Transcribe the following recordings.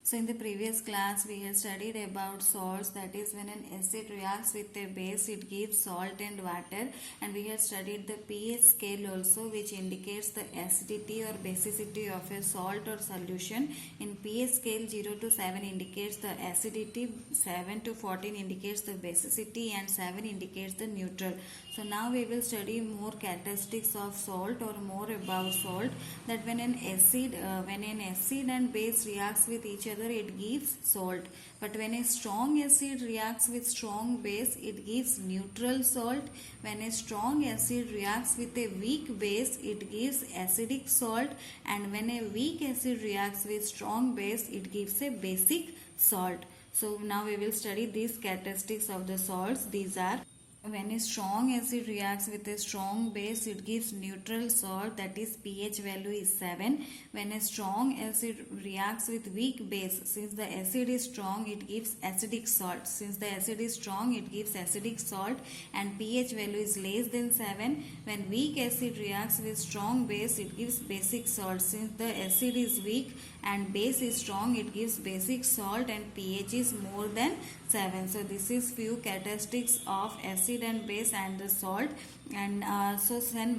So in the previous class we have studied about salts, that is when an acid reacts with a base it gives salt and water, and we have studied the pH scale also, which indicates the acidity or basicity of a salt or solution. In pH scale 0 to 7 indicates the acidity, 7 to 14 indicates the basicity, and 7 indicates the neutral. So now we will study more characteristics of salt or more about salt, that when an acid and base reacts with each other it gives salt, but when a strong acid reacts with strong base it gives neutral salt. When a strong acid reacts with a weak base it gives acidic salt, and when a weak acid reacts with strong base it gives a basic salt. So now we will study these characteristics of the salts. These are: when a strong acid reacts with a strong base it gives neutral salt, that is pH value is 7. When a strong acid reacts with weak base, since the acid is strong it gives acidic salt. Since the acid is strong it gives acidic salt, and pH value is less than 7. When weak acid reacts with strong base it gives basic salt. Since the acid is weak and base is strong it gives basic salt, and pH is more than 7. So this is few characteristics of acid and base and the salt. And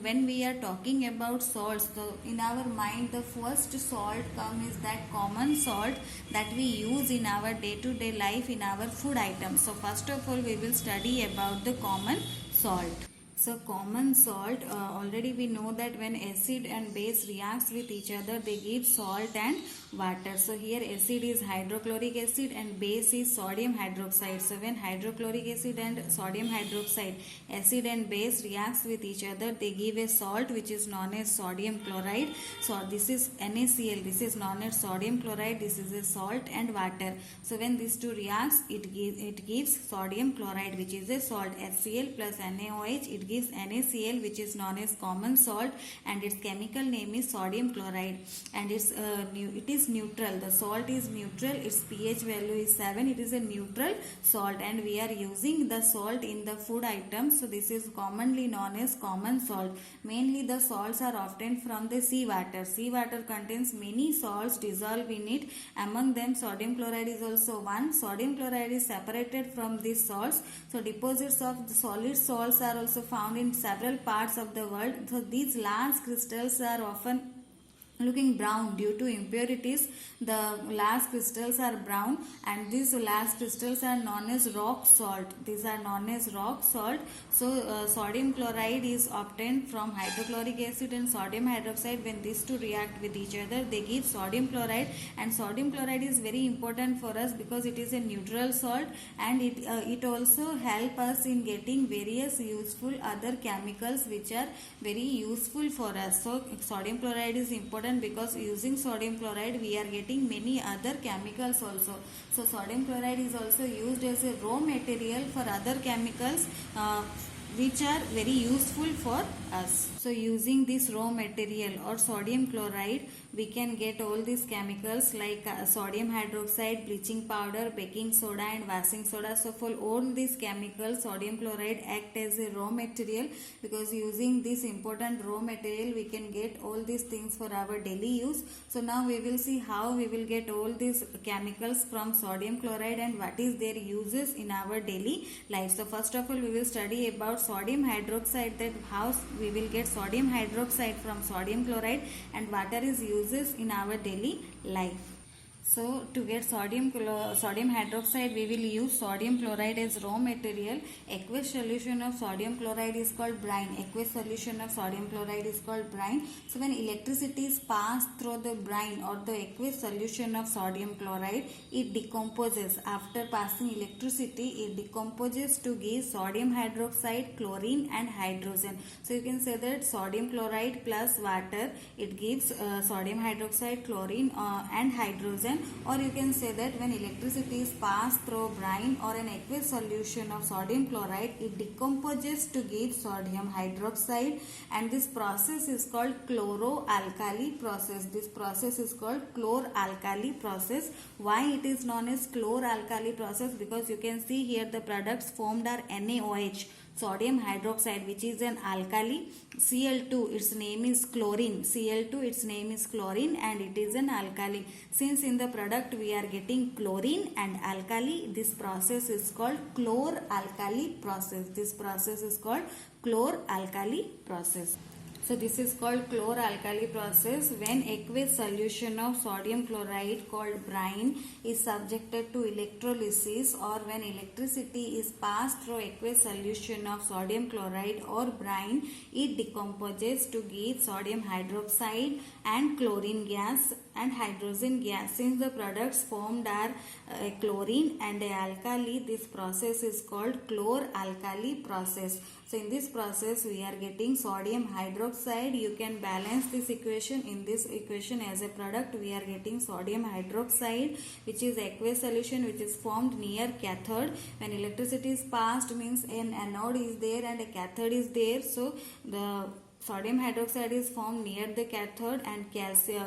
when we are talking about salts, so in our mind the first salt is that common salt that we use in our day-to-day life in our food items. So first of all we will study about the common salt. So common salt, already we know that when acid and base reacts with each other they give salt and water. So here acid is hydrochloric acid and base is sodium hydroxide. So when hydrochloric acid and sodium hydroxide, acid and base reacts with each other they give a salt which is known as sodium chloride. So this is NaCl, this is known as sodium chloride, this is a salt and water. So when these two reacts it gives sodium chloride which is a salt. HCl plus NaOH, it gives NaCl which is known as common salt, and its chemical name is sodium chloride, and it is neutral. The salt is neutral, its pH value is 7. It is a neutral salt and we are using the salt in the food items. So this is commonly known as common salt. Mainly the salts are obtained from the seawater. Seawater contains many salts dissolved in it. Among them sodium chloride is also one. Sodium chloride is separated from these salts. So deposits of the solid salts are also found in several parts of the world. So these large crystals are often looking brown due to impurities. The large crystals are brown, and these large crystals are known as rock salt. These are known as rock salt. So sodium chloride is obtained from hydrochloric acid and sodium hydroxide. When these two react with each other they give sodium chloride, and sodium chloride is very important for us because it is a neutral salt, and it also help us in getting various useful other chemicals which are very useful for us. So sodium chloride is important because using sodium chloride we are getting many other chemicals also. So sodium chloride is also used as a raw material for other chemicals which are very useful for us. So using this raw material or sodium chloride we can get all these chemicals like sodium hydroxide, bleaching powder, baking soda and washing soda. So for all these chemicals sodium chloride act as a raw material, because using this important raw material we can get all these things for our daily use. So now we will see how we will get all these chemicals from sodium chloride and what is their uses in our daily life. So first of all we will study about sodium hydroxide, that how we will get sodium hydroxide from sodium chloride and water is uses in our daily life. So to get sodium hydroxide we will use sodium chloride as raw material. Aqueous solution of sodium chloride is called brine. Aqueous solution of sodium chloride is called brine. So when electricity is passed through the brine or the aqueous solution of sodium chloride, it decomposes. After passing electricity it decomposes to give sodium hydroxide, chlorine and hydrogen. So you can say that sodium chloride plus water it gives sodium hydroxide, chlorine and hydrogen. Or you can say that when electricity is passed through brine or an aqueous solution of sodium chloride it decomposes to give sodium hydroxide, and this process is called chloroalkali process. This process is called chloralkali process. Why it is known as chloralkali process? Because you can see here the products formed are NaOH. sodium hydroxide, which is an alkali. Cl2, its name is chlorine. Cl2, its name is chlorine, and it is an alkali. Since in the product we are getting chlorine and alkali, this process is called chlor-alkali process. This process is called chlor-alkali process. So this is called chlor-alkali process when aqueous solution of sodium chloride called brine is subjected to electrolysis, or when electricity is passed through aqueous solution of sodium chloride or brine, it decomposes to give sodium hydroxide and chlorine gas and hydrogen gas. Since the products formed are a chlorine and a alkali, this process is called chlor-alkali process. So in this process we are getting sodium hydroxide. You can balance this equation. In this equation, as a product we are getting sodium hydroxide, which is aqueous solution which is formed near cathode. When electricity is passed, means an anode is there and a cathode is there. So the sodium hydroxide is formed near the cathode, and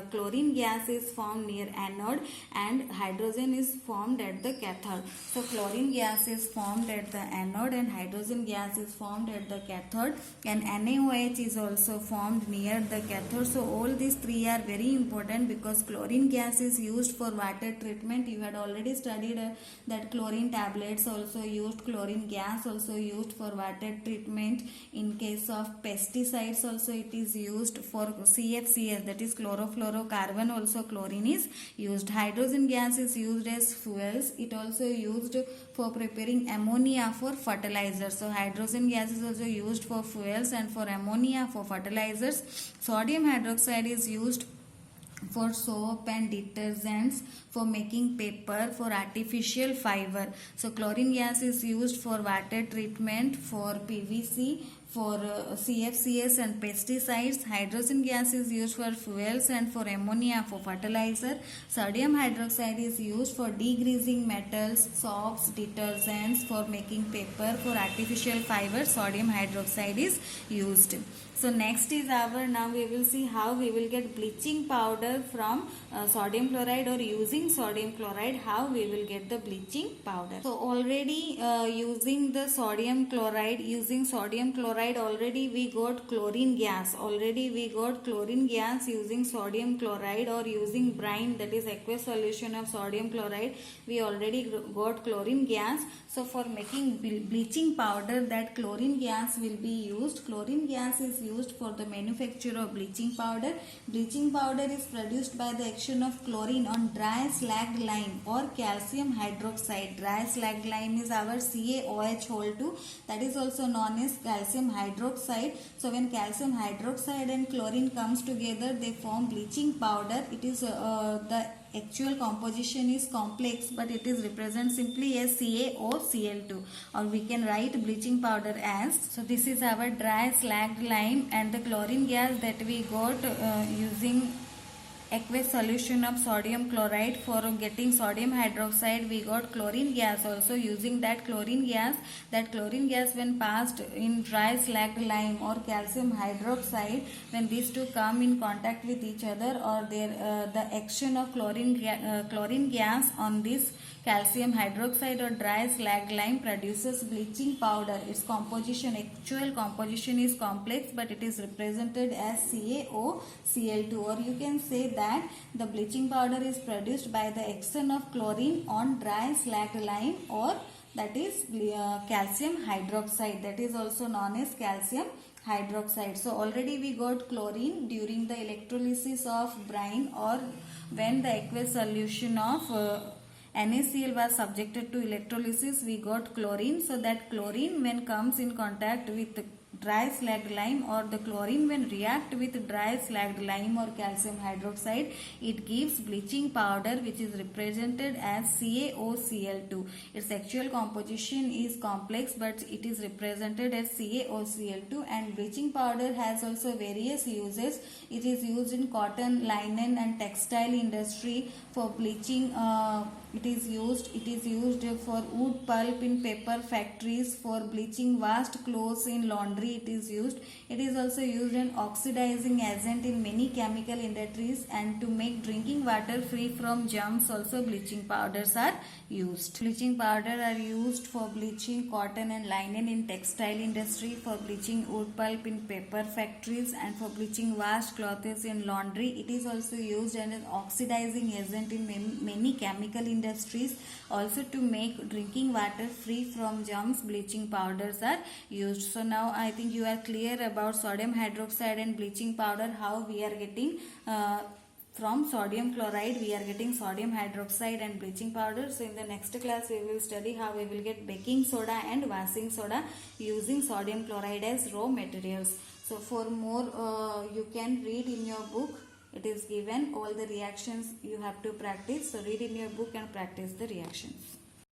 chlorine gas is formed near anode, and hydrogen is formed at the cathode. So chlorine gas is formed at the anode and hydrogen gas is formed at the cathode, and NaOH is also formed near the cathode. So all these three are very important because chlorine gas is used for water treatment. You had already studied that chlorine tablets also used, chlorine gas also used for water treatment. In case of pesticides also it is used. For CFCs, that is chlorofluorocarbon, also chlorine is used. Hydrogen gas is used as fuels. It also used for preparing ammonia for fertilizers. So hydrogen gas is also used for fuels and for ammonia for fertilizers. Sodium hydroxide is used for soap and detergents, for making paper, for artificial fiber. So chlorine gas is used for water treatment, for PVC, for CFCs and pesticides. Hydrogen gas is used for fuels and for ammonia for fertilizer. Sodium hydroxide is used for degreasing metals, soaps, detergents, for making paper, for artificial fiber. Sodium hydroxide is used. So next is now we will see how we will get bleaching powder from sodium chloride, or using sodium chloride, how we will get the bleaching powder. So already using sodium chloride already we got chlorine gas. Using sodium chloride or using brine, that is aqueous solution of sodium chloride, we already got chlorine gas. So for making bleaching powder, that chlorine gas will be used. Chlorine gas is used for the manufacture of bleaching powder. Bleaching powder is produced by the action of chlorine on dry slagged lime or calcium hydroxide. Dry slagged lime is our CaOH2, that is also known as calcium hydroxide. So when calcium hydroxide and chlorine comes together, they form bleaching powder. It is the actual composition is complex, but it is represented simply as CaOCl2, or we can write bleaching powder as. So this is our dry slagged lime, and the chlorine gas that we got using aqueous solution of sodium chloride. For getting sodium hydroxide, we got chlorine gas also. Using that chlorine gas when passed in dry slagged lime or calcium hydroxide, when these two come in contact with each other, or the action of chlorine gas on this calcium hydroxide or dry slagged lime produces bleaching powder. Its actual composition is complex, but it is represented as CaOCl2, or you can say that the bleaching powder is produced by the action of chlorine on dry slagged lime, or that is calcium hydroxide, that is also known as calcium hydroxide. So already we got chlorine during the electrolysis of brine, or when the aqueous solution of NaCl was subjected to electrolysis, we got chlorine. So that chlorine when comes in contact with dry slagged lime, or the chlorine when react with dry slagged lime or calcium hydroxide, it gives bleaching powder, which is represented as CaOCl2. Its actual composition is complex, but it is represented as CaOCl2. And bleaching powder has also various uses. It is used in cotton, linen and textile industry for bleaching. It is used for wood pulp in paper factories, for bleaching vast clothes in laundry laundry it is used. It is also used an oxidizing agent in many chemical industries, and to make drinking water free from germs also bleaching powders are used. Bleaching powder are used for bleaching cotton and linen in textile industry, for bleaching wood pulp in paper factories, and for bleaching washed clothes in laundry. It is also used as an oxidizing agent in many chemical industries. Also, to make drinking water free from germs, bleaching powders are used. So now I think you are clear about sodium hydroxide and bleaching powder, how we are getting from sodium chloride we are getting sodium hydroxide and bleaching powder. So in the next class we will study how we will get baking soda and washing soda using sodium chloride as raw materials. So for more you can read in your book, it is given all the reactions you have to practice. So read in your book and practice the reactions.